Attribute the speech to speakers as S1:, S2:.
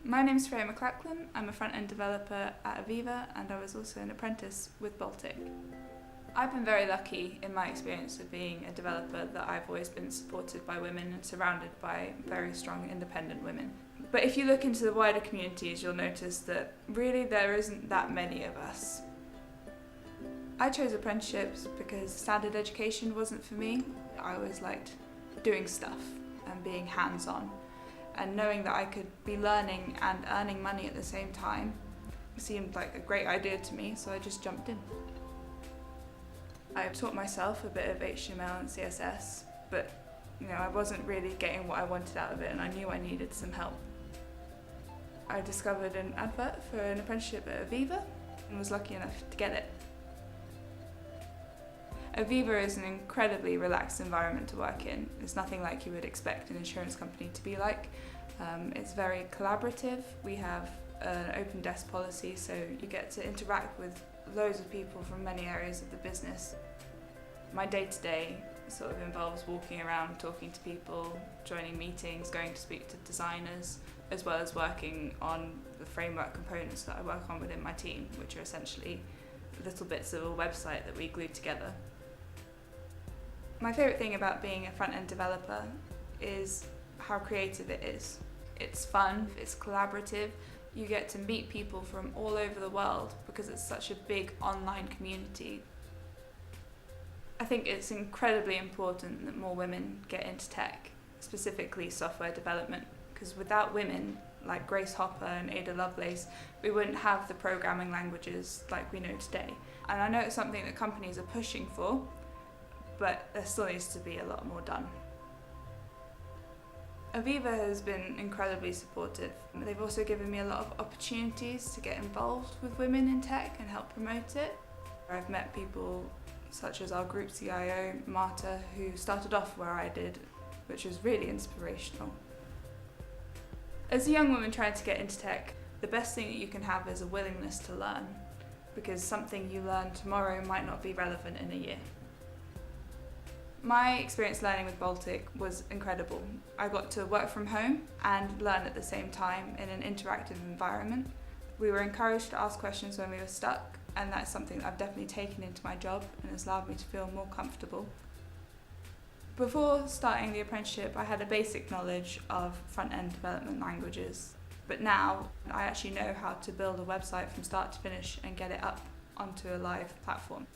S1: My name's Freya MacLachlan. I'm a front-end developer at Aviva, and I was also an apprentice with Baltic. I've been very lucky in my experience of being a developer that I've always been supported by women and surrounded by very strong independent women. But if you look into the wider communities, you'll notice that really there isn't that many of us. I chose apprenticeships because standard education wasn't for me. I always liked doing stuff and being hands-on, and knowing that I could be learning and earning money at the same time seemed like a great idea to me, so I just jumped in. I taught myself a bit of HTML and CSS, but I wasn't really getting what I wanted out of it, and I knew I needed some help. I discovered an advert for an apprenticeship at Aviva and was lucky enough to get it. Aviva is an incredibly relaxed environment to work in. It's nothing like you would expect an insurance company to be like. It's very collaborative. We have an open desk policy, so you get to interact with loads of people from many areas of the business. My day-to-day sort of involves walking around, talking to people, joining meetings, going to speak to designers, as well as working on the framework components that I work on within my team, which are essentially little bits of a website that we glue together. My favourite thing about being a front-end developer is how creative it is. It's fun, it's collaborative, you get to meet people from all over the world because it's such a big online community. I think it's incredibly important that more women get into tech, specifically software development, because without women like Grace Hopper and Ada Lovelace, we wouldn't have the programming languages like we know today. And I know it's something that companies are pushing for, but there still needs to be a lot more done. Aviva has been incredibly supportive. They've also given me a lot of opportunities to get involved with women in tech and help promote it. I've met people such as our group CIO, Marta, who started off where I did, which was really inspirational. As a young woman trying to get into tech, the best thing that you can have is a willingness to learn, because something you learn tomorrow might not be relevant in a year. My experience learning with Baltic was incredible. I got to work from home and learn at the same time in an interactive environment. We were encouraged to ask questions when we were stuck, and that's something that I've definitely taken into my job and has allowed me to feel more comfortable. Before starting the apprenticeship, I had a basic knowledge of front-end development languages, but now I actually know how to build a website from start to finish and get it up onto a live platform.